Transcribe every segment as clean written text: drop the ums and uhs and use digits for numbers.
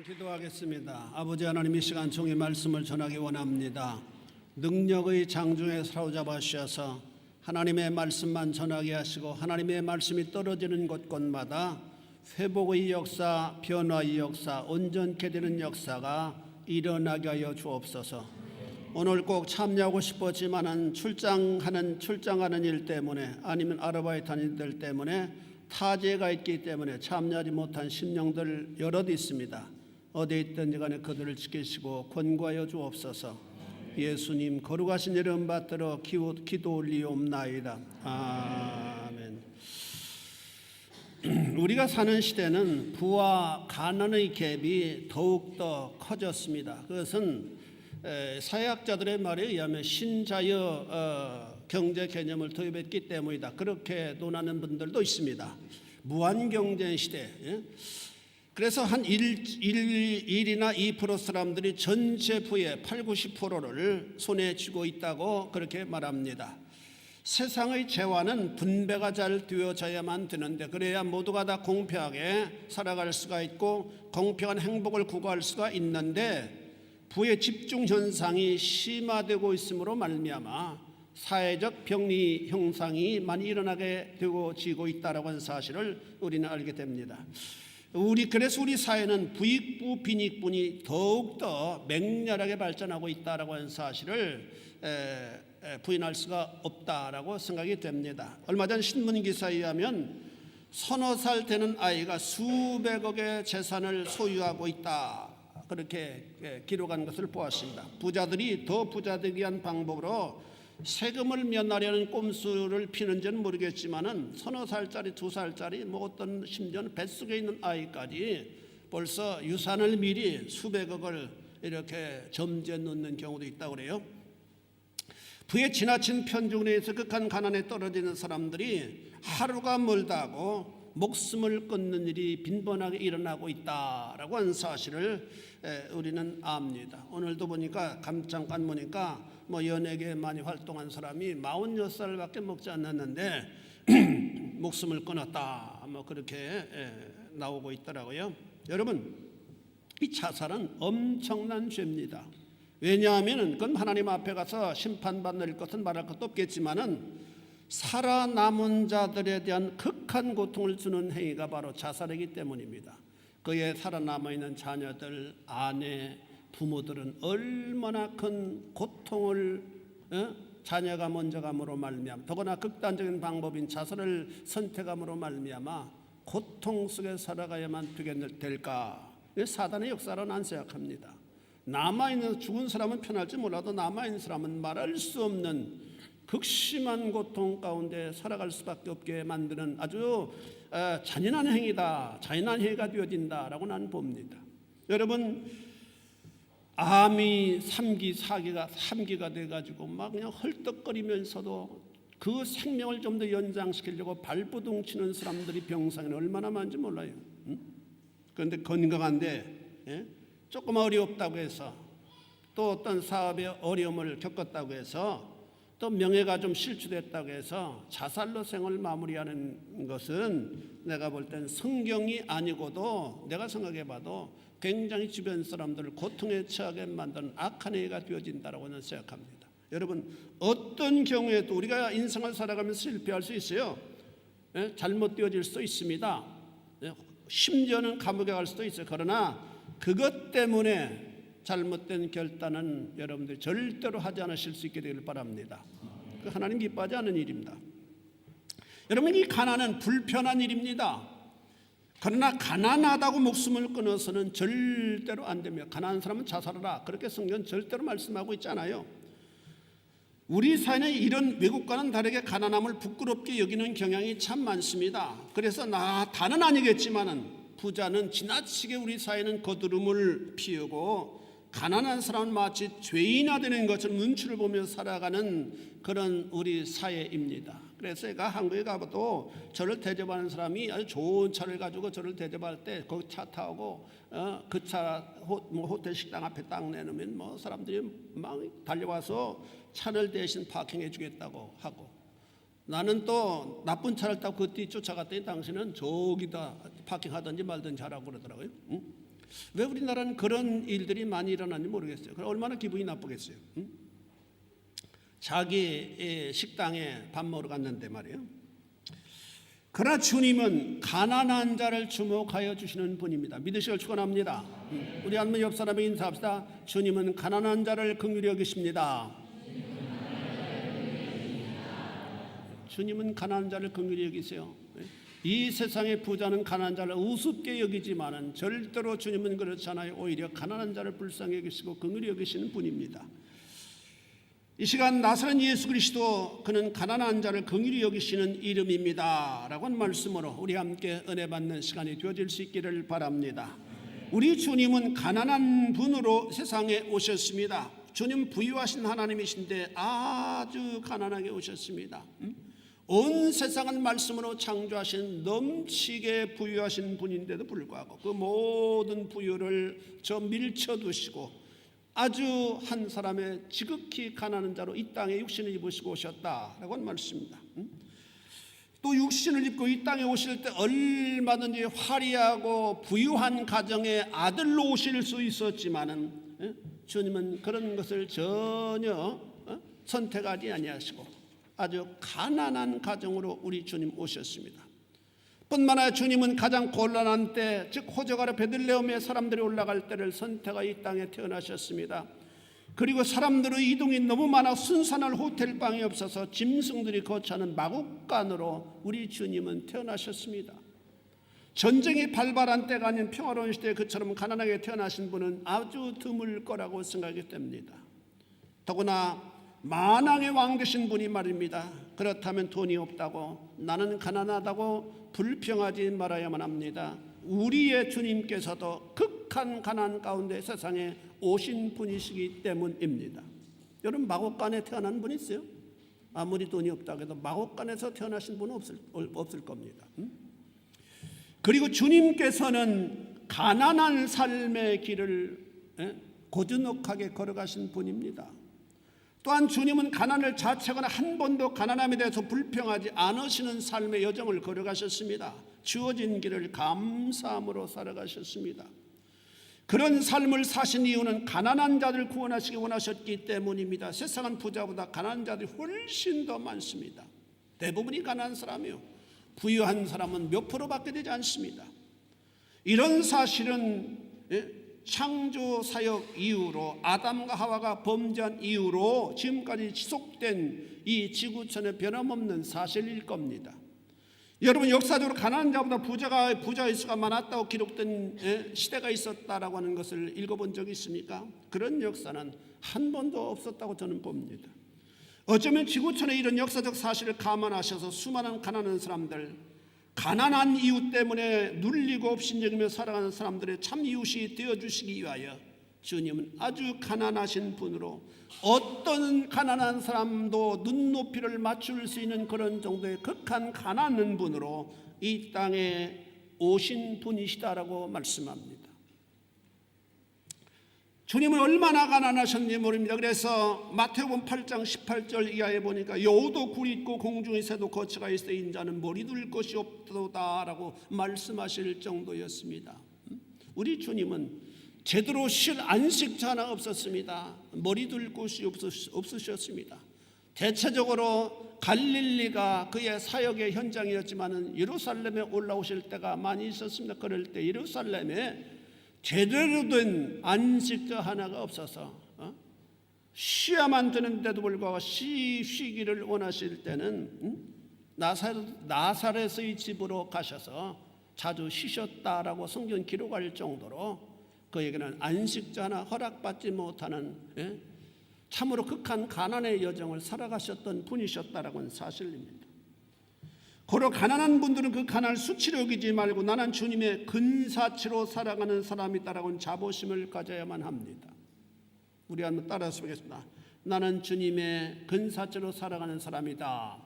기도하겠습니다. 아버지 하나님, 이 시간 종의 말씀을 전하기 원합니다. 능력의 장중에 사로잡아 주셔서 하나님의 말씀만 전하게 하시고 하나님의 말씀이 떨어지는 곳곳마다 회복의 역사, 변화의 역사, 온전케 되는 역사가 일어나게 하여 주옵소서. 오늘 꼭 참여하고 싶었지만은 출장하는 일 때문에 아니면 아르바이트 하는 일들 때문에 타지가 있기 때문에 참여하지 못한 심령들 여럿 있습니다. 어디에 있든지 간에 그들을 지키시고 권고하여 주옵소서. 예수님 거룩하신 이름 받들어 기도 올리옵나이다. 아멘. 우리가 사는 시대는 부와 가난의 갭이 더욱더 커졌습니다. 그것은 사회학자들의 말에 의하면 신자유 경제 개념을 도입했기 때문이다. 그렇게 논하는 분들도 있습니다. 무한경제 시대. 그래서 한 1이나 2% 사람들이 전체 부의 80-90%를 손에 쥐고 있다고 그렇게 말합니다. 세상의 재화는 분배가 잘 되어져야만 되는데 그래야 모두가 다 공평하게 살아갈 수가 있고 공평한 행복을 구가할 수가 있는데 부의 집중 현상이 심화되고 있으므로 말미암아 사회적 병리 형상이 많이 일어나게 되어지고 있다라고 하는 사실을 우리는 알게 됩니다. 그래서 우리 사회는 부익부 빈익분이 더욱더 맹렬하게 발전하고 있다라고 하는 사실을 부인할 수가 없다라고 생각이 됩니다. 얼마 전 신문 기사에 의하면 서너 살 되는 아이가 수백억의 재산을 소유하고 있다, 그렇게 기록한 것을 보았습니다. 부자들이 더 부자되기 위한 방법으로 세금을 면하려는 꼼수를 피는지는 모르겠지만은 서너 살짜리, 2살짜리, 어떤 심지어는 뱃속에 있는 아이까지 벌써 유산을 미리 수백억을 이렇게 점지해 놓는 경우도 있다고 그래요. 부의 지나친 편중에 의해서 극한 가난에 떨어지는 사람들이 하루가 멀다고 목숨을 끊는 일이 빈번하게 일어나고 있다라고 하는 사실을 우리는 압니다. 오늘도 보니까 잠깐 보니까 연예계에 많이 활동한 사람이 46살밖에 먹지 않았는데 목숨을 끊었다, 그렇게 나오고 있더라고요. 여러분, 이 자살은 엄청난 죄입니다. 왜냐하면 그건 하나님 앞에 가서 심판받을 것은 말할 것도 없겠지만은 살아남은 자들에 대한 극한 고통을 주는 행위가 바로 자살이기 때문입니다. 그의 살아남아있는 자녀들, 아내, 부모들은 얼마나 큰 고통을 자녀가 먼저 감으로 말미암아, 더구나 극단적인 방법인 자살을 선택함으로 말미암아 고통 속에 살아가야만 될까? 사단의 역사로 난 생각합니다. 남아있는, 죽은 사람은 편할지 몰라도 남아있는 사람은 말할 수 없는 극심한 고통 가운데 살아갈 수밖에 없게 만드는 아주 잔인한 행위다, 잔인한 행위가 되어진다라고 나는 봅니다. 여러분, 암이 3기, 3기가 돼가지고 막 그냥 헐떡거리면서도 그 생명을 좀 더 연장시키려고 발버둥 치는 사람들이 병상에 얼마나 많은지 몰라요. 그런데 건강한데 조금 어렵다고 해서, 또 어떤 사업에 어려움을 겪었다고 해서, 또 명예가 좀 실추됐다고 해서 자살로 생을 마무리하는 것은 내가 볼 땐 성경이 아니고도 내가 생각해봐도 굉장히 주변 사람들을 고통에 처하게 만드는 악한 행위가 되어진다고 저는 생각합니다. 여러분, 어떤 경우에도 우리가 인생을 살아가면서 실패할 수 있어요. 잘못되어질 수도 있습니다. 심지어는 감옥에 갈 수도 있어요. 그러나 그것 때문에 잘못된 결단은 여러분들이 절대로 하지 않으실 수 있게 되길 바랍니다. 그 하나님 기뻐하지 않는 일입니다. 여러분, 이 가난은 불편한 일입니다. 그러나 가난하다고 목숨을 끊어서는 절대로 안 됩니다. 가난한 사람은 자살하라, 그렇게 성경은 절대로 말씀하고 있잖아요. 우리 사회는 이런 외국과는 다르게 가난함을 부끄럽게 여기는 경향이 참 많습니다. 그래서 다는 아니겠지만은 부자는 지나치게 우리 사회는 거두름을 피우고 가난한 사람은 마치 죄인화되는 것처럼 눈치를 보며 살아가는 그런 우리 사회입니다. 그래서 제가 한국에 가봐도 저를 대접하는 사람이 아주 좋은 차를 가지고 저를 대접할 때 거기 차 타고 그 차 호텔 식당 앞에 딱 내놓으면 사람들이 막 달려와서 차를 대신 파킹해 주겠다고 하고, 나는 또 나쁜 차를 타고 그 뒤 쫓아갔더니 당신은 저기다 파킹하든지 말든지 하라고 그러더라고요. 왜 우리나라는 그런 일들이 많이 일어나는지 모르겠어요. 그럼 얼마나 기분이 나쁘겠어요. 자기 식당에 밥 먹으러 갔는데 말이에요. 그러나 주님은 가난한 자를 주목하여 주시는 분입니다. 믿으시길 축원합니다. 우리 한번 옆 사람에게 인사합시다. 주님은 가난한 자를 긍휼히 여기십니다. 주님은 가난한 자를 긍휼히 여기세요. 이 세상의 부자는 가난한 자를 우습게 여기지만은 절대로 주님은 그렇지 않아요. 오히려 가난한 자를 불쌍히 여기시고 긍휼히 여기시는 분입니다. 이 시간 나사렛 예수 그리스도, 그는 가난한 자를 긍휼히 여기시는 이름입니다 라고 한 말씀으로 우리 함께 은혜 받는 시간이 되어질 수 있기를 바랍니다. 우리 주님은 가난한 분으로 세상에 오셨습니다. 주님 부유하신 하나님이신데 아주 가난하게 오셨습니다. 온 세상은 말씀으로 창조하신 넘치게 부유하신 분인데도 불구하고 그 모든 부유를 저 밀쳐두시고 아주 한 사람의 지극히 가난한 자로 이 땅에 육신을 입으시고 오셨다라고 하는 말씀입니다. 또 육신을 입고 이 땅에 오실 때 얼마든지 화려하고 부유한 가정의 아들로 오실 수 있었지만은 주님은 그런 것을 전혀 선택하지 아니하시고 아주 가난한 가정으로 우리 주님 오셨습니다. 뿐만 아니라 주님은 가장 곤란한 때, 즉 호적아래 베들레헴에 사람들이 올라갈 때를 선택하여 이 땅에 태어나셨습니다. 그리고 사람들의 이동이 너무 많아 순산할 호텔방이 없어서 짐승들이 거처하는 마국간으로 우리 주님은 태어나셨습니다. 전쟁이 발발한 때가 아닌 평화로운 시대에 그처럼 가난하게 태어나신 분은 아주 드물 거라고 생각이 됩니다. 더구나 만왕의 왕 되신 분이 말입니다. 그렇다면 돈이 없다고, 나는 가난하다고 불평하지 말아야만 합니다. 우리의 주님께서도 극한 가난 가운데 세상에 오신 분이시기 때문입니다. 여러분, 마곡간에 태어난 분 있어요? 아무리 돈이 없다고 해도 마곡간에서 태어나신 분은 없을 겁니다. 그리고 주님께서는 가난한 삶의 길을 고즈넉하게 걸어가신 분입니다. 또한 주님은 가난을 자책하거나 한 번도 가난함에 대해서 불평하지 않으시는 삶의 여정을 걸어가셨습니다. 주어진 길을 감사함으로 살아가셨습니다. 그런 삶을 사신 이유는 가난한 자들 구원하시기 원하셨기 때문입니다. 세상은 부자보다 가난한 자들이 훨씬 더 많습니다. 대부분이 가난한 사람이요, 부유한 사람은 몇 프로밖에 되지 않습니다. 이런 사실은 창조 사역 이후로, 아담과 하와가 범죄한 이후로 지금까지 지속된 이 지구촌의 변함없는 사실일 겁니다. 여러분, 역사적으로 가난한 자보다 부자의 수가 많았다고 기록된 시대가 있었다라고 하는 것을 읽어본 적이 있습니까? 그런 역사는 한 번도 없었다고 저는 봅니다. 어쩌면 지구촌의 이런 역사적 사실을 감안하셔서 수많은 가난한 사람들, 가난한 이유 때문에 눌리고 업신여기며 살아가는 사람들의 참 이웃이 되어주시기 위하여 주님은 아주 가난하신 분으로, 어떤 가난한 사람도 눈높이를 맞출 수 있는 그런 정도의 극한 가난한 분으로 이 땅에 오신 분이시다라고 말씀합니다. 주님은 얼마나 가난하셨는지 모릅니다. 그래서 마태복음 8장 18절 이하에 보니까 여우도 굴이 있고 공중의 새도 거처가 있어 인자는 머리 둘 것이 없도다라고 말씀하실 정도였습니다. 우리 주님은 제대로 쉴 안식처 하나 없었습니다. 머리 둘 곳이 없으셨습니다. 대체적으로 갈릴리가 그의 사역의 현장이었지만 예루살렘에 올라오실 때가 많이 있었습니다. 그럴 때 예루살렘에 제대로 된 안식처 하나가 없어서 쉬어야만 되는데도 불구하고 쉬기를 원하실 때는 나사렛의 집으로 가셔서 자주 쉬셨다라고 성경 기록할 정도로 그에게는 안식처 하나 허락받지 못하는 참으로 극한 가난의 여정을 살아가셨던 분이셨다라고 하는 사실입니다. 고로 가난한 분들은 그 가난을 수치로 여기지 말고 나는 주님의 근사치로 살아가는 사람이다라고 하는 자부심을 가져야만 합니다. 우리 한번 따라서 보겠습니다. 나는 주님의 근사치로 살아가는 사람이다.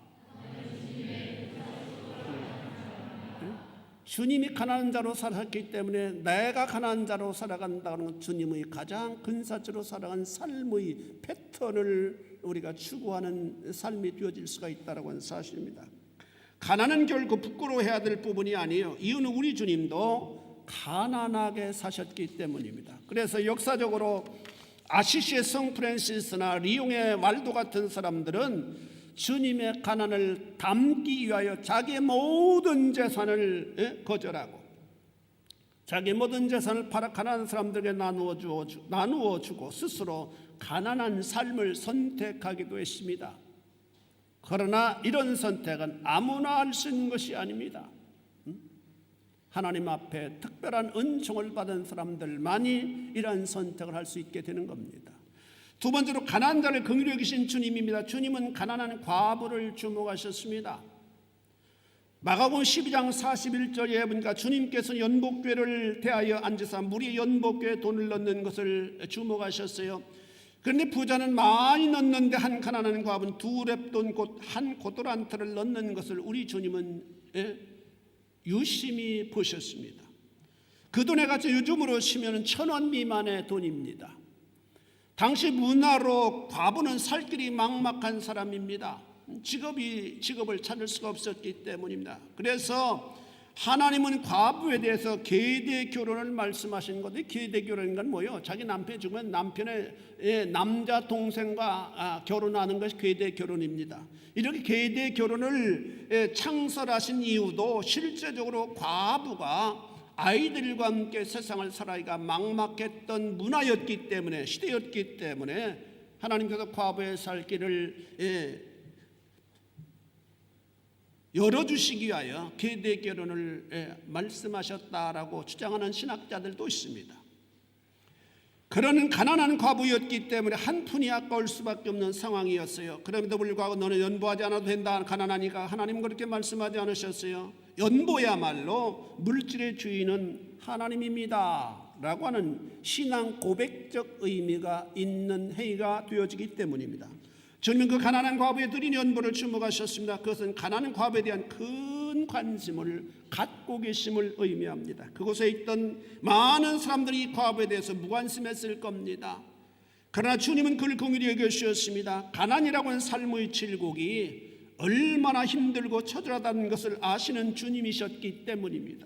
주님이 가난한 자로 살았기 때문에 내가 가난한 자로 살아간다는 건 주님의 가장 근사치로 살아간 삶의 패턴을 우리가 추구하는 삶이 되어질 수가 있다는 하는 사실입니다. 가난은 결코 부끄러워해야 될 부분이 아니에요. 이유는 우리 주님도 가난하게 사셨기 때문입니다. 그래서 역사적으로 아시시의 성 프란시스나 리옹의 왈도 같은 사람들은 주님의 가난을 담기 위하여 자기의 모든 재산을 거절하고 자기 모든 재산을 팔아 가난한 사람들에게 나누어 주고 스스로 가난한 삶을 선택하기도 했습니다. 그러나 이런 선택은 아무나 할 수 있는 것이 아닙니다. 하나님 앞에 특별한 은총을 받은 사람들만이 이러한 선택을 할 수 있게 되는 겁니다. 두 번째로 가난한 자를 긍휼히 여기신 주님입니다. 주님은 가난한 과부를 주목하셨습니다. 마가복음 12장 41절에 보니까 주님께서 연복궤를 대하여 앉으사 무리 연복궤에 돈을 넣는 것을 주목하셨어요. 그런데 부자는 많이 넣는데 한 가난한 과부는 2렙돈 곧 한 고토란트를 넣는 것을 우리 주님은 유심히 보셨습니다. 그 돈의 가치 요즘으로 치면 1,000원 미만의 돈입니다. 당시 문화로 과부는 살 길이 막막한 사람입니다. 직업을 찾을 수가 없었기 때문입니다. 그래서 하나님은 과부에 대해서 계대 결혼을 말씀하신 건데, 계대 결혼인 건 뭐예요? 자기 남편이 죽으면 남편의 남자 동생과 결혼하는 것이 계대 결혼입니다. 이렇게 계대 결혼을 창설하신 이유도 실제적으로 과부가 아이들과 함께 세상을 살아가기가 막막했던 문화였기 때문에, 시대였기 때문에 하나님께서 과부의 살 길을 열어주시기 위하여 계대 결혼을 말씀하셨다라고 주장하는 신학자들도 있습니다. 그러는 가난한 과부였기 때문에 한 푼이 아까울 수밖에 없는 상황이었어요. 그럼에도 불구하고 너는 연보하지 않아도 된다, 가난하니까. 하나님 그렇게 말씀하지 않으셨어요. 연보야말로 물질의 주인은 하나님입니다 라고 하는 신앙 고백적 의미가 있는 행위가 되어지기 때문입니다. 주님은 그 가난한 과부에 드린 연보를 주목하셨습니다. 그것은 가난한 과부에 대한 큰 관심을 갖고 계심을 의미합니다. 그곳에 있던 많은 사람들이 이 과부에 대해서 무관심했을 겁니다. 그러나 주님은 그를 긍휼히 여겨주셨습니다. 가난이라고 하는 삶의 질곡이 얼마나 힘들고 처절하다는 것을 아시는 주님이셨기 때문입니다.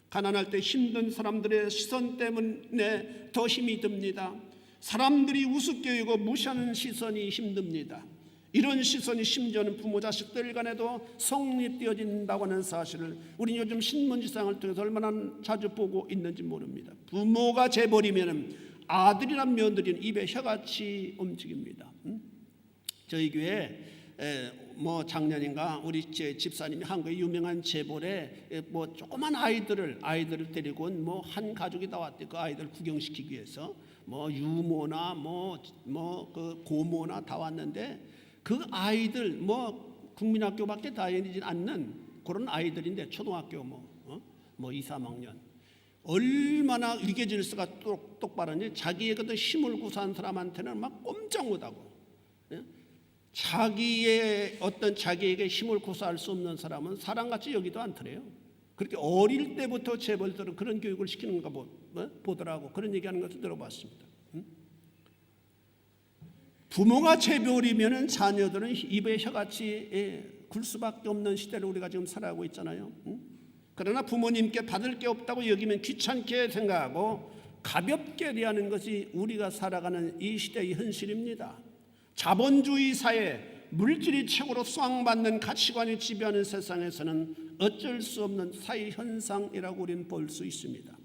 가난할 때 힘든 사람들의 시선 때문에 더 힘이 듭니다. 사람들이 우습게 여기고 무시하는 시선이 힘듭니다. 이런 시선이 심지어는 부모 자식들 간에도 성립되어진다고 하는 사실을 우리는 요즘 신문지상을 통해서 얼마나 자주 보고 있는지 모릅니다. 부모가 재버리면 아들이나 며느리는 입에 혀같이 움직입니다. 저희 교회 작년인가 우리 제 집사님이 한국의 유명한 재벌에 조그만 아이들을 데리고 온 한 가족이 다 왔대. 그 아이들 구경시키기 위해서 유모나 그 고모나 다 왔는데, 그 아이들 국민학교밖에 다니지 않는 그런 아이들인데, 초등학교 2, 3학년 얼마나 위계 질서가 똑바른지 자기의 그 힘을 구사한 사람한테는 막 꼼짝 못하고, 자기에게 힘을 구사할 수 없는 사람은 사람같이 여기도 않더래요. 그렇게 어릴 때부터 재벌들은 그런 교육을 시키는가 보더라고. 그런 얘기하는 것도 들어봤습니다. 부모가 재벌이면 자녀들은 입에 혀같이 굴 수밖에 없는 시대를 우리가 지금 살아가고 있잖아요. 그러나 부모님께 받을 게 없다고 여기면 귀찮게 생각하고 가볍게 대하는 것이 우리가 살아가는 이 시대의 현실입니다. 자본주의 사회, 물질이 최고로 수앙받는 가치관이 지배하는 세상에서는 어쩔 수 없는 사회 현상이라고 우리는 볼 수 있습니다.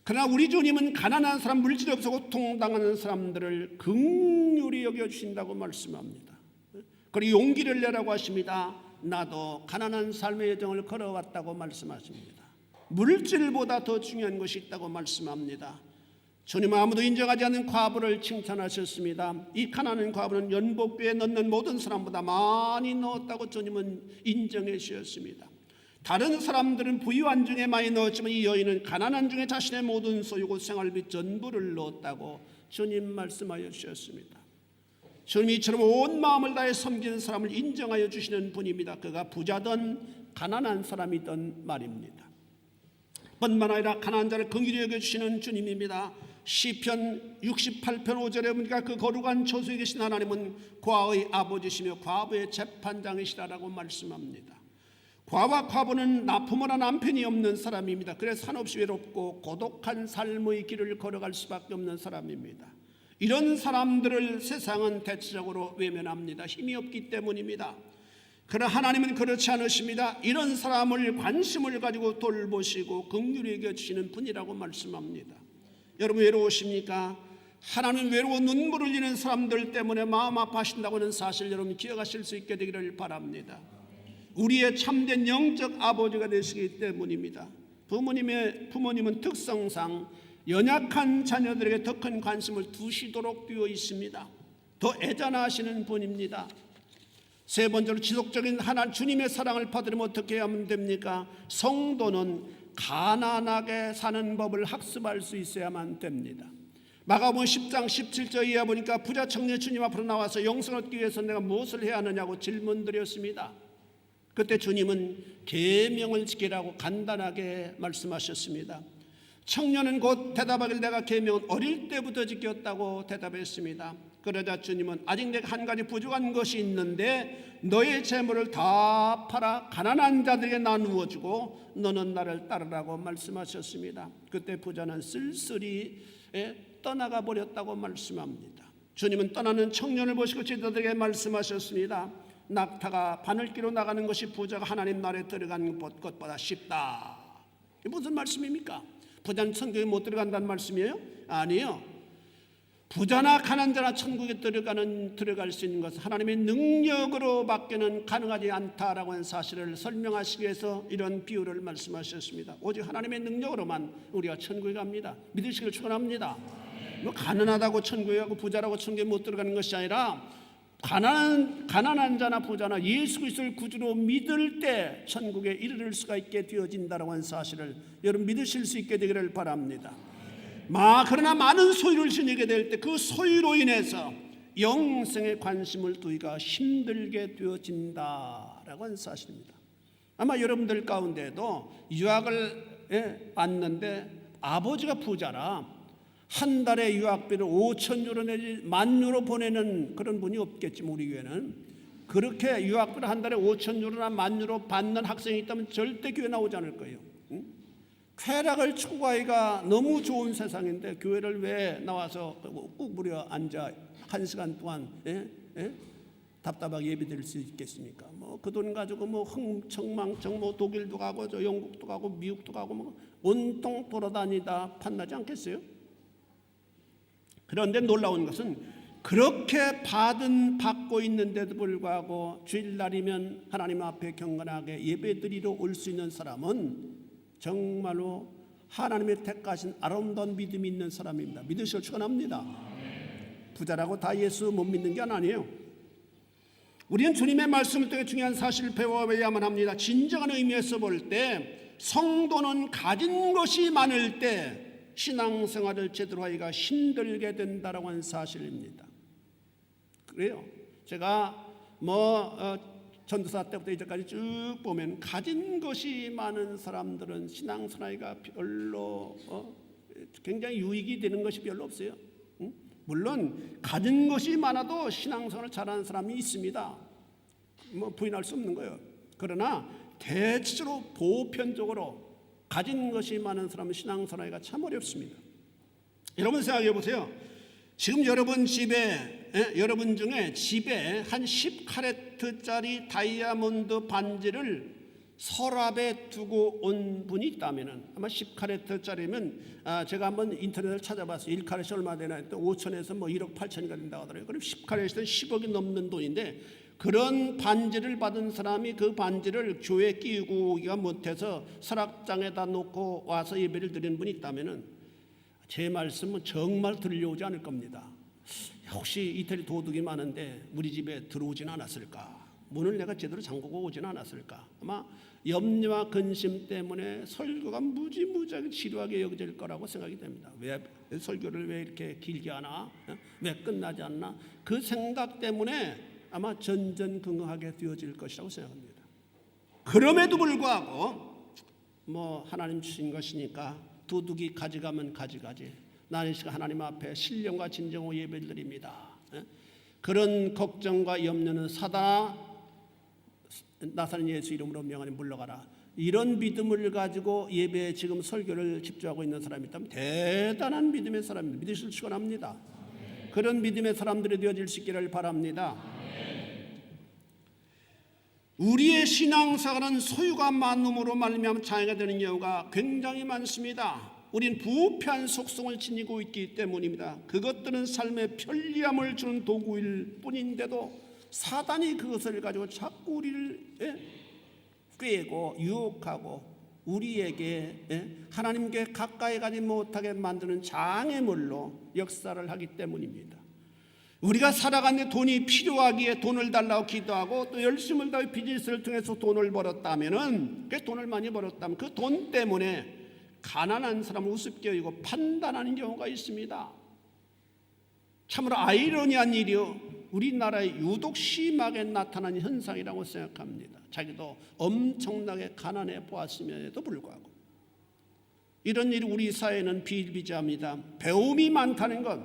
그러나 우리 주님은 가난한 사람, 물질이 없어 고통당하는 사람들을 긍휼히 여겨주신다고 말씀합니다. 그리고 용기를 내라고 하십니다. 나도 가난한 삶의 여정을 걸어왔다고 말씀하십니다. 물질보다 더 중요한 것이 있다고 말씀합니다. 주님은 아무도 인정하지 않는 과부를 칭찬하셨습니다. 이 가난한 과부는 연복궤에 넣는 모든 사람보다 많이 넣었다고 주님은 인정해 주셨습니다. 다른 사람들은 부유한 중에 많이 넣었지만 이 여인은 가난한 중에 자신의 모든 소유고 생활비 전부를 넣었다고 주님 말씀하여 주셨습니다. 주님이 이처럼 온 마음을 다해 섬기는 사람을 인정하여 주시는 분입니다. 그가 부자든 가난한 사람이든 말입니다. 뿐만 아니라 가난한 자를 긍휼히 여겨주시는 주님입니다. 시편 68편 5절에 보니까 그 거룩한 초소에 계신 하나님은 과의 아버지시며 과부의 재판장이시라고 말씀합니다. 과와 과부는 부모나 남편이 없는 사람입니다. 그래서 한없이 외롭고 고독한 삶의 길을 걸어갈 수밖에 없는 사람입니다. 이런 사람들을 세상은 대체적으로 외면합니다. 힘이 없기 때문입니다. 그러나 하나님은 그렇지 않으십니다. 이런 사람을 관심을 가지고 돌보시고 긍휼히 여겨주시는 분이라고 말씀합니다. 여러분 외로우십니까? 하나님 외로워 눈물을 흘리는 사람들 때문에 마음 아파하신다고 하는 사실 여러분 기억하실 수 있게 되기를 바랍니다. 우리의 참된 영적 아버지가 되시기 때문입니다. 부모님은 특성상 연약한 자녀들에게 더 큰 관심을 두시도록 되어 있습니다. 더 애잔하시는 분입니다. 세 번째로 지속적인 주님의 사랑을 받으려면 어떻게 하면 됩니까? 성도는 가난하게 사는 법을 학습할 수 있어야만 됩니다. 마가복음 10장 17절 이하 보니까 부자 청년 주님 앞으로 나와서 영생을 얻기 위해서 내가 무엇을 해야 하느냐고 질문드렸습니다. 그때 주님은 계명을 지키라고 간단하게 말씀하셨습니다. 청년은 곧 대답하길 내가 계명은 어릴 때부터 지켰다고 대답했습니다. 그러자 주님은 아직 내가 한 가지 부족한 것이 있는데 너의 재물을 다 팔아 가난한 자들에게 나누어 주고 너는 나를 따르라고 말씀하셨습니다. 그때 부자는 쓸쓸히 떠나가 버렸다고 말씀합니다. 주님은 떠나는 청년을 보시고 제자들에게 말씀하셨습니다. 낙타가 바늘기로 나가는 것이 부자가 하나님 나라에 들어가는 것보다 쉽다. 이게 무슨 말씀입니까? 부자는 천국에 못 들어간다는 말씀이에요? 아니요. 부자나 가난자나 천국에 들어갈 수 있는 것은 하나님의 능력으로 밖에는 가능하지 않다라고 하는 사실을 설명하시기 위해서 이런 비유를 말씀하셨습니다. 오직 하나님의 능력으로만 우리가 천국에 갑니다. 믿으시길 축원합니다. 가난하다고 천국에 가고 부자라고 천국에 못 들어가는 것이 아니라 가난한 자나 부자나 예수 그리스도를 구주로 믿을 때 천국에 이르를 수가 있게 되어진다라고 하는 사실을 여러분 믿으실 수 있게 되기를 바랍니다. 그러나 많은 소유를 지니게 될 때 그 소유로 인해서 영생에 관심을 두기가 힘들게 되어진다라고 하는 사실입니다. 아마 여러분들 가운데도 유학을 왔는데 아버지가 부자라 한 달에 유학비를 5,000유로 내지 10,000유로 보내는 그런 분이 없겠지만 우리 교회는 그렇게 유학비를 한 달에 5,000유로나 10,000유로 받는 학생이 있다면 절대 교회 나오지 않을 거예요. 쾌락을 추구하기가 너무 좋은 세상인데 교회를 왜 나와서 꾹부려 앉아 1시간 동안 답답하게 예배드릴 수 있겠습니까? 그 돈 가지고 흥청망청 독일도 가고 영국도 가고 미국도 가고 온통 돌아다니다 판나지 않겠어요? 그런데 놀라운 것은 그렇게 받고 있는데도 불구하고 주일날이면 하나님 앞에 경건하게 예배드리러 올 수 있는 사람은 정말로 하나님의 택하신 아름다운 믿음이 있는 사람입니다. 믿으시길 축원합니다. 부자라고 다 예수 못 믿는 게 아니에요. 우리는 주님의 말씀을 통해 중요한 사실을 배워야만 합니다. 진정한 의미에서 볼 때 성도는 가진 것이 많을 때 신앙생활을 제대로 하기가 힘들게 된다라고 하는 사실입니다. 그래요. 제가 전도사 때부터 이제까지 쭉 보면 가진 것이 많은 사람들은 신앙생활이 별로 굉장히 유익이 되는 것이 별로 없어요. 물론 가진 것이 많아도 신앙생활을 잘하는 사람이 있습니다. 부인할 수 없는 거예요. 그러나 대체적으로 보편적으로 가진 것이 많은 사람은 신앙생활이 참 어렵습니다. 여러분 생각해 보세요. 지금 여러분 중에 집에 한 10카레트짜리 다이아몬드 반지를 서랍에 두고 온 분이 있다면 아마 10카레트짜리면 제가 한번 인터넷을 찾아봤어요. 1카레트 얼마 되나 했더니 5천에서 1억 8천이가 된다고 하더라고요. 그럼 10카레트는 10억이 넘는 돈인데 그런 반지를 받은 사람이 그 반지를 교회에 끼우고 오기가 못해서 서랍장에다 놓고 와서 예배를 드리는 분이 있다면 제 말씀은 정말 들려오지 않을 겁니다. 혹시 이태리 도둑이 많은데 우리 집에 들어오진 않았을까? 문을 내가 제대로 잠그고 오진 않았을까? 아마 염려와 근심 때문에 설교가 무지무지하게 지루하게 여겨질 거라고 생각이 됩니다. 왜 설교를 왜 이렇게 길게 하나? 왜 끝나지 않나? 그 생각 때문에 아마 전전긍긍하게 되어질 것이라고 생각합니다. 그럼에도 불구하고 하나님 주신 것이니까 도둑이 가져가면 가져가지. 나는 이 시간 하나님 앞에 신령과 진정으로 예배를 드립니다. 그런 걱정과 염려는 사다 나사렛 예수 이름으로 명하니 물러가라. 이런 믿음을 가지고 예배에 지금 설교를 집중하고 있는 사람이 있다면 대단한 믿음의 사람입니다. 믿으실 축원합니다. 그런 믿음의 사람들이 되어질 수 있기를 바랍니다. 우리의 신앙생활은 소유가 많음으로 말미암아 장애가 되는 경우가 굉장히 많습니다. 우린 부패한 속성을 지니고 있기 때문입니다. 그것들은 삶의 편리함을 주는 도구일 뿐인데도 사단이 그것을 가지고 자꾸 우리를 꾀고 유혹하고 우리에게 하나님께 가까이 가지 못하게 만드는 장애물로 역사를 하기 때문입니다. 우리가 살아가는데 돈이 필요하기에 돈을 달라고 기도하고 또 열심을 다해 비즈니스를 통해서 돈을 벌었다면은 그 돈을 많이 벌었다면 그 돈 때문에 가난한 사람을 우습게 여기고 판단하는 경우가 있습니다. 참으로 아이러니한 일이요, 우리나라에 유독 심하게 나타나는 현상이라고 생각합니다. 자기도 엄청나게 가난해 보았음에도 불구하고 이런 일이 우리 사회는 비일비재합니다. 배움이 많다는 것,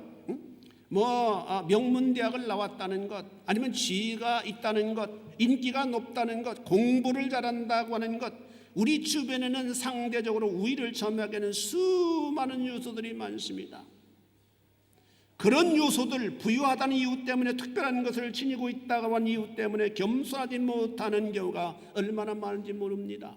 명문대학을 나왔다는 것, 아니면 지위가 있다는 것, 인기가 높다는 것, 공부를 잘한다고 하는 것, 우리 주변에는 상대적으로 우위를 점하게 하는 수많은 요소들이 많습니다. 그런 요소들, 부유하다는 이유 때문에 특별한 것을 지니고 있다고 하는 이유 때문에 겸손하지 못하는 경우가 얼마나 많은지 모릅니다.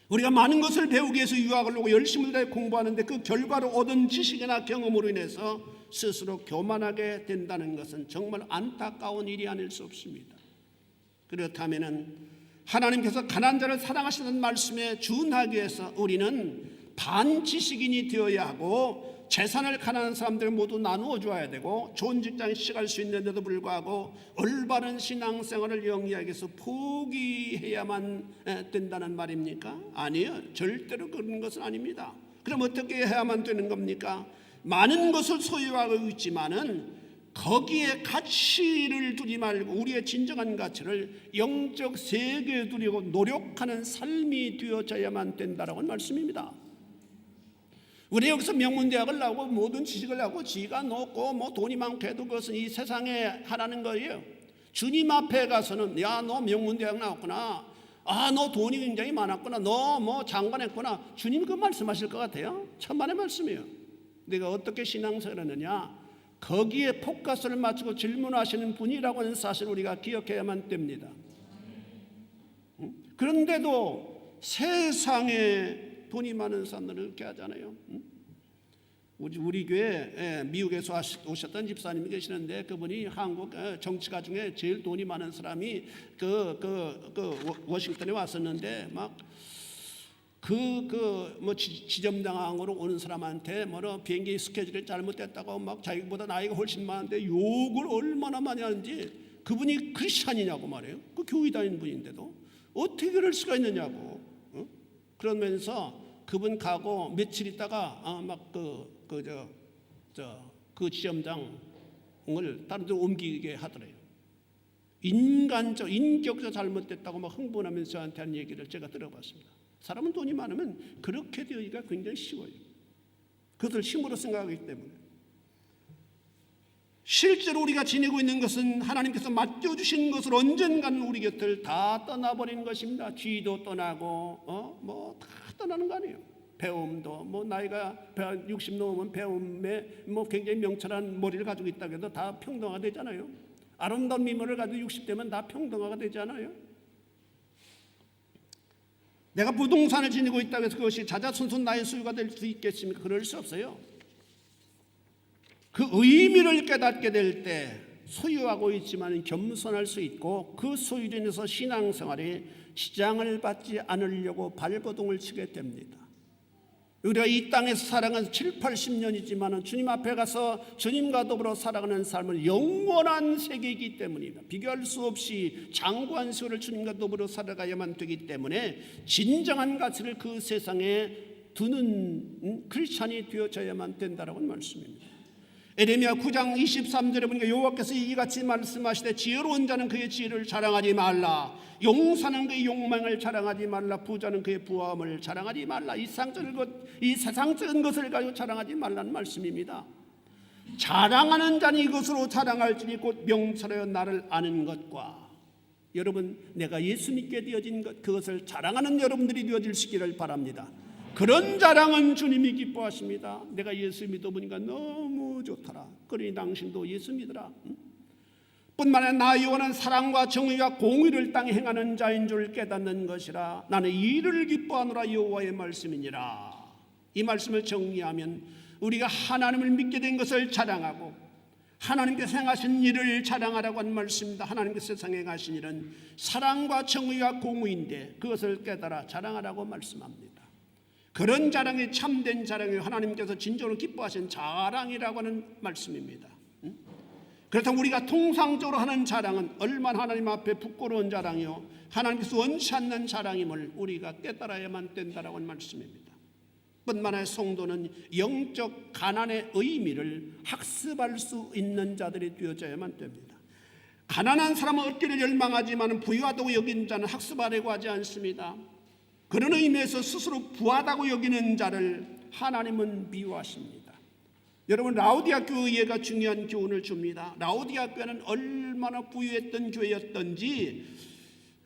우리가 많은 것을 배우기 위해서 유학을 오고 열심을 다해 공부하는데 그 결과로 얻은 지식이나 경험으로 인해서 스스로 교만하게 된다는 것은 정말 안타까운 일이 아닐 수 없습니다. 그렇다면 하나님께서 가난한 자를 사랑하시는 말씀에 준하기 위해서 우리는 반지식인이 되어야 하고 재산을 가난한 사람들 모두 나누어 줘야 되고 좋은 직장에 취직할 수 있는데도 불구하고 올바른 신앙생활을 영위하기 위해서 포기해야만 된다는 말입니까? 아니요, 절대로 그런 것은 아닙니다. 그럼 어떻게 해야만 되는 겁니까? 많은 것을 소유하고 있지만은 거기에 가치를 두지 말고 우리의 진정한 가치를 영적 세계에 두려고 노력하는 삶이 되어져야만 된다라고 하는 말씀입니다. 우리 여기서 명문대학을 나오고 모든 지식을 하고 지위가 높고 돈이 많고 해도 그것은 이 세상에 하라는 거예요. 주님 앞에 가서는 야, 너 명문대학 나왔구나, 아, 너 돈이 굉장히 많았구나, 너 장관했구나, 주님 그 말씀하실 것 같아요? 천만의 말씀이에요. 내가 어떻게 신앙생활을 했느냐, 거기에 포커스를 맞추고 질문하시는 분이라고 하는 사실을 우리가 기억해야만 됩니다. 그런데도 세상에 돈이 많은 사람들은 그렇게 하잖아요. 우리 교회 미국에서 오셨던 집사님이 계시는데 그분이 한국 정치가 중에 제일 돈이 많은 사람이 워싱턴에 왔었는데 막 지점장으로 오는 사람한테 비행기 스케줄이 잘못됐다고 막 자기보다 나이가 훨씬 많은데 욕을 얼마나 많이 하는지, 그분이 크리스찬이냐고 말해요. 그 교회 다니는 분인데도 어떻게 그럴 수가 있느냐고. 그러면서 그분 가고 며칠 있다가 그 지점장을 다른 데로 옮기게 하더래요. 인격적 잘못됐다고 막 흥분하면서 저한테 한 얘기를 제가 들어봤습니다. 사람은 돈이 많으면 그렇게 되기가 굉장히 쉬워요. 그것을 힘으로 생각하기 때문에. 실제로 우리가 지니고 있는 것은 하나님께서 맡겨주신 것을 언젠가는 우리 곁을 다 떠나버리는 것입니다. 지위도 떠나고 다 떠나는 거 아니에요. 배움도 나이가 60 넘으면 배움에 굉장히 명철한 머리를 가지고 있다고 해도 다 평등화가 되잖아요. 아름다운 미모를 가지고 60 되면 다 평등화가 되잖아요. 내가 부동산을 지니고 있다고 해서 그것이 자자손손 나의 소유가 될 수 있겠습니까? 그럴 수 없어요. 그 의미를 깨닫게 될 때 소유하고 있지만 겸손할 수 있고 그 소유로 인해서 신앙생활에 지장을 받지 않으려고 발버둥을 치게 됩니다. 우리가 이 땅에서 살아가는 7, 80년이지만 주님 앞에 가서 주님과 더불어 살아가는 삶은 영원한 세계이기 때문입니다. 비교할 수 없이 장구한 세월을 주님과 더불어 살아가야만 되기 때문에 진정한 가치를 그 세상에 두는 크리스찬이 되어져야만 된다라는 말씀입니다. 에레미야 9장 23절에 보니까 여호와께서 이같이 말씀하시되 지혜로운 자는 그의 지혜를 자랑하지 말라, 용사는 그의 욕망을 자랑하지 말라, 부자는 그의 부함을 자랑하지 말라. 이 세상적인 것을 가지고 자랑하지 말라는 말씀입니다. 자랑하는 자는 이것으로 자랑할지니 곧 명철하여 나를 아는 것과 여러분, 내가 예수 믿게 되어진 것, 그것을 자랑하는 여러분들이 되어지시기를 바랍니다. 그런 자랑은 주님이 기뻐하십니다. 내가 예수 믿어보니까 너무 좋더라. 그러니 당신도 예수 믿으라. 뿐만 아니라 나 여호와는 사랑과 정의와 공의를 땅에 행하는 자인 줄 깨닫는 것이라. 나는 이를 기뻐하노라. 여호와의 말씀이니라. 이 말씀을 정리하면 우리가 하나님을 믿게 된 것을 자랑하고 하나님께서 행하신 일을 자랑하라고 한 말씀입니다. 하나님께서 세상에 행하신 일은 사랑과 정의와 공의인데 그것을 깨달아 자랑하라고 말씀합니다. 그런 자랑이 참된 자랑이 하나님께서 진정으로 기뻐하신 자랑이라고 하는 말씀입니다. 그렇다면 우리가 통상적으로 하는 자랑은 얼마나 하나님 앞에 부끄러운 자랑이요 하나님께서 원치 않는 자랑임을 우리가 깨달아야만 된다라고 하는 말씀입니다. 뿐만 아니라 성도는 영적 가난의 의미를 학습할 수 있는 자들이 되어져야만 됩니다. 가난한 사람은 얻기를 열망하지만 부유하다고 여기는 자는 학습하려고 하지 않습니다. 그런 의미에서 스스로 부하다고 여기는 자를 하나님은 미워하십니다. 여러분, 라오디아 교회가 중요한 교훈을 줍니다. 라오디아 교회는 얼마나 부유했던 교회였던지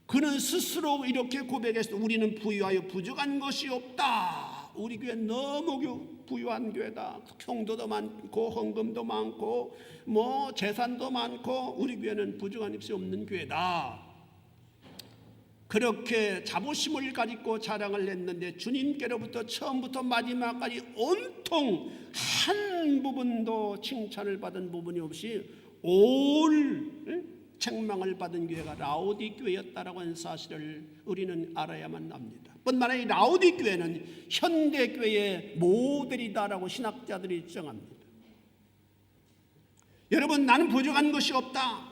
그는 스스로 이렇게 고백했습니다. 우리는 부유하여 부족한 것이 없다. 우리 교회 너무 부유한 교회다. 성도도 많고 헌금도 많고 뭐 재산도 많고 우리 교회는 부족한 것이 없는 교회다. 그렇게 자부심을 가지고 자랑을 했는데 주님께로부터 처음부터 마지막까지 온통 한 부분도 칭찬을 받은 부분이 없이 올 책망을 받은 교회가 라오디 교회였다라고 하는 사실을 우리는 알아야만 합니다. 뿐만 아니라 라오디 교회는 현대 교회의 모델이다라고 신학자들이 주장합니다. 여러분, 나는 부족한 것이 없다.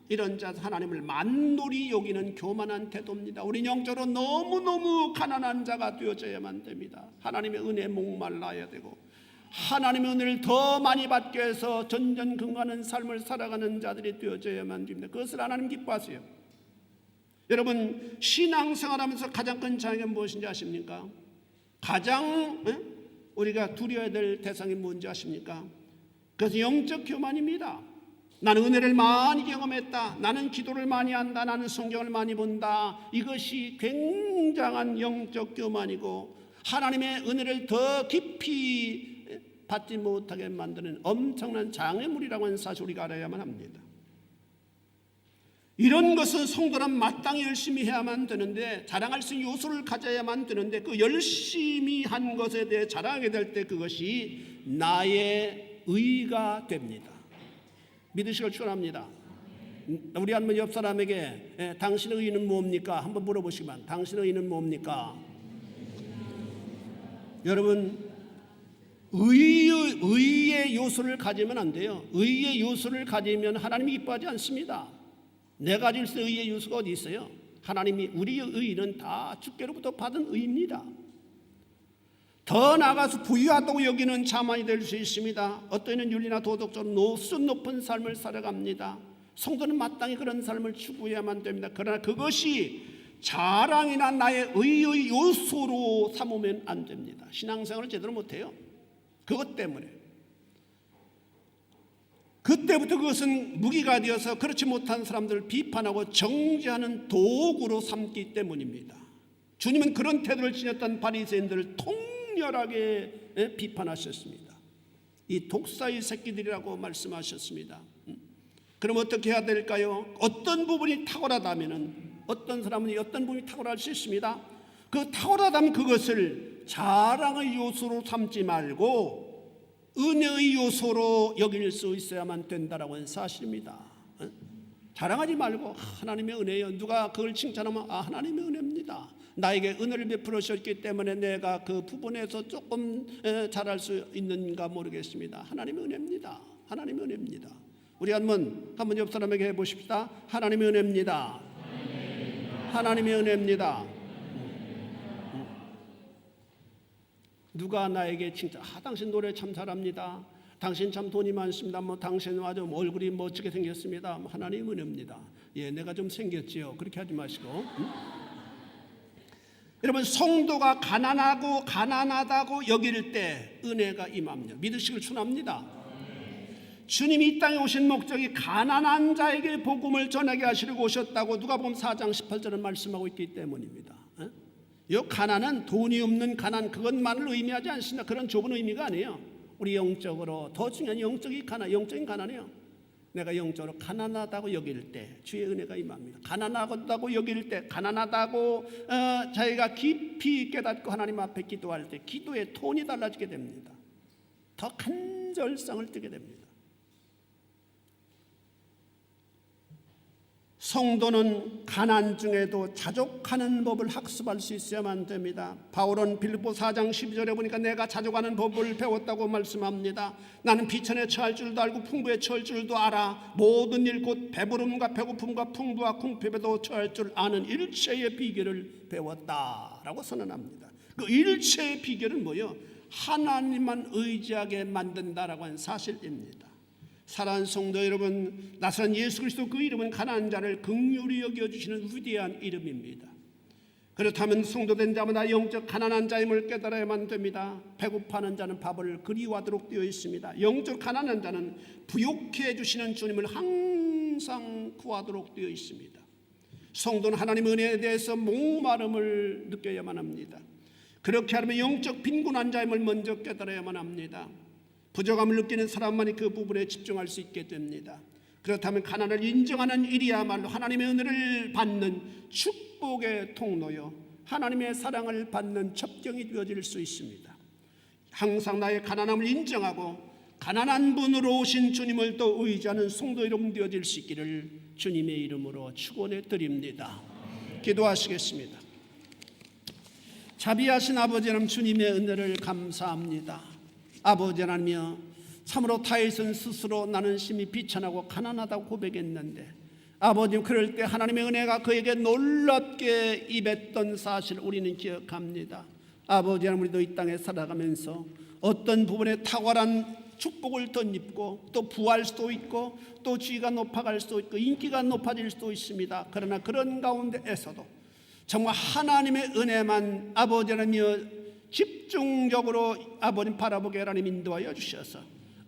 이런 자 하나님을 만놀히 여기는 교만한 태도입니다. 우리 영적으로 너무너무 가난한 자가 되어져야만 됩니다. 하나님의 은혜에 목말라야 되고 하나님의 은혜를 더 많이 받기 위해서 전전긍긍하는 삶을 살아가는 자들이 되어져야만 됩니다. 그것을 하나님 기뻐하세요. 여러분, 신앙생활하면서 가장 큰 장애는 무엇인지 아십니까? 가장 우리가 두려워야 될 대상이 뭔지 아십니까? 그것은 영적 교만입니다. 나는 은혜를 많이 경험했다. 나는 기도를 많이 한다. 나는 성경을 많이 본다. 이것이 굉장한 영적 교만이고 하나님의 은혜를 더 깊이 받지 못하게 만드는 엄청난 장애물이라고 하는 사실 우리가 알아야만 합니다. 이런 것은 성도는 마땅히 열심히 해야만 되는데 자랑할 수 있는 요소를 가져야만 되는데 그 열심히 한 것에 대해 자랑하게 될 때 그것이 나의 의가 됩니다. 믿으시길 축원합니다. 우리 한번 옆 사람에게 당신의 의는 뭡니까? 한번 물어보시면 당신의 의는 뭡니까? 여러분, 의의 요소를 가지면 안 돼요. 의의 요소를 가지면 하나님이 기뻐하지 않습니다. 내가 가질 수 있는 의의 요소가 어디 있어요? 하나님이 우리의 의는 다 주께로부터 받은 의입니다. 더 나아가서 부유하다고 여기는 자만이 될 수 있습니다. 어떤 이는 윤리나 도덕적으로 수준 높은 삶을 살아갑니다. 성도는 마땅히 그런 삶을 추구해야만 됩니다. 그러나 그것이 자랑이나 나의 의의 요소로 삼으면 안 됩니다. 신앙생활을 제대로 못해요. 그것 때문에 그때부터 그것은 무기가 되어서 그렇지 못한 사람들을 비판하고 정죄하는 도구로 삼기 때문입니다. 주님은 그런 태도를 지녔던 바리새인들을 통렬하게 비판하셨습니다. 이 독사의 새끼들이라고 말씀하셨습니다. 그럼 어떻게 해야 될까요? 어떤 부분이 탁월하다면 어떤 사람은 어떤 부분이 탁월할 수 있습니다. 그 탁월하다면 그것을 자랑의 요소로 삼지 말고 은혜의 요소로 여길 수 있어야만 된다라고 하는 사실입니다. 자랑하지 말고 하나님의 은혜요. 누가 그걸 칭찬하면 하나님의 은혜입니다. 나에게 은혜를 베풀으셨기 때문에 내가 그 부분에서 조금 잘할 수 있는가 모르겠습니다. 하나님의 은혜입니다. 하나님의 은혜입니다. 우리 한번 옆 사람에게 해보십시다. 하나님의 은혜입니다. 하나님의 은혜입니다. 누가 나에게 칭찬, 당신 노래 참 잘합니다. 당신 참 돈이 많습니다. 당신 아주 얼굴이 멋지게 생겼습니다. 하나님의 은혜입니다. 예, 내가 좀 생겼지요. 그렇게 하지 마시고. 여러분, 성도가 가난하다고 여길 때 은혜가 임합니다. 믿으시길 축원합니다. 주님이 이 땅에 오신 목적이 가난한 자에게 복음을 전하게 하시려고 오셨다고 누가복음 4장 18절은 말씀하고 있기 때문입니다. 이 가난은 돈이 없는 가난, 그것만을 의미하지 않습니다. 그런 좁은 의미가 아니에요. 우리 영적으로 더 중요한 영적인 가난이에요. 내가 영적으로 가난하다고 여길 때 주의 은혜가 임합니다. 가난하다고 여길 때, 가난하다고 자기가 깊이 깨닫고 하나님 앞에 기도할 때 기도의 톤이 달라지게 됩니다. 더 간절성을 띠게 됩니다. 성도는 가난 중에도 자족하는 법을 학습할 수 있어야만 됩니다. 바울은 빌립보 4장 12절에 보니까 내가 자족하는 법을 배웠다고 말씀합니다. 나는 비천에 처할 줄도 알고 풍부에 처할 줄도 알아. 모든 일 곧 배부름과 배고픔과 풍부와 궁핍에도 처할 줄 아는 일체의 비결을 배웠다라고 선언합니다. 그 일체의 비결은 뭐예요? 하나님만 의지하게 만든다라고 하는 사실입니다. 사랑하는 성도 여러분, 나사렛 예수 그리스도 그 이름은 가난한 자를 긍휼히 여겨주시는 위대한 이름입니다. 그렇다면 성도된 자마다 영적 가난한 자임을 깨달아야만 됩니다. 배고파하는 자는 밥을 그리워하도록 되어 있습니다. 영적 가난한 자는 부욕해 해주시는 주님을 항상 구하도록 되어 있습니다. 성도는 하나님의 은혜에 대해서 목마름을 느껴야만 합니다. 그렇게 하려면 영적 빈곤한 자임을 먼저 깨달아야만 합니다. 부족함을 느끼는 사람만이 그 부분에 집중할 수 있게 됩니다. 그렇다면 가난을 인정하는 일이야말로 하나님의 은혜를 받는 축복의 통로요, 하나님의 사랑을 받는 첩경이 되어질 수 있습니다. 항상 나의 가난함을 인정하고 가난한 분으로 오신 주님을 또 의지하는 성도 여러분 되어질 수 있기를 주님의 이름으로 축원해 드립니다. 기도하시겠습니다. 자비하신 아버지 하나님, 주님의 은혜를 감사합니다. 아버지 하나님이여, 참으로 타이슨 스스로 나는 심히 비천하고 가난하다고 고백했는데, 아버님 그럴 때 하나님의 은혜가 그에게 놀랍게 임했던 사실 우리는 기억합니다. 아버지 하나님, 우리도 이 땅에 살아가면서 어떤 부분에 탁월한 축복을 덧입고 또 부할 수도 있고 또 지위가 높아갈 수도 있고 인기가 높아질 수도 있습니다. 그러나 그런 가운데에서도 정말 하나님의 은혜만 아버지 하나님이여 집중적으로 아버님 바라보게 하나님 인도하여 주셔서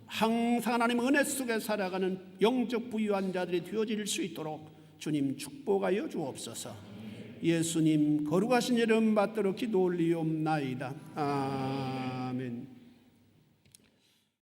항상 하나님 은혜 속에 살아가는 영적 부유한 자들이 되어질 수 있도록 주님 축복하여 주옵소서. 예수님 거룩하신 이름 받들어 기도 올리옵나이다.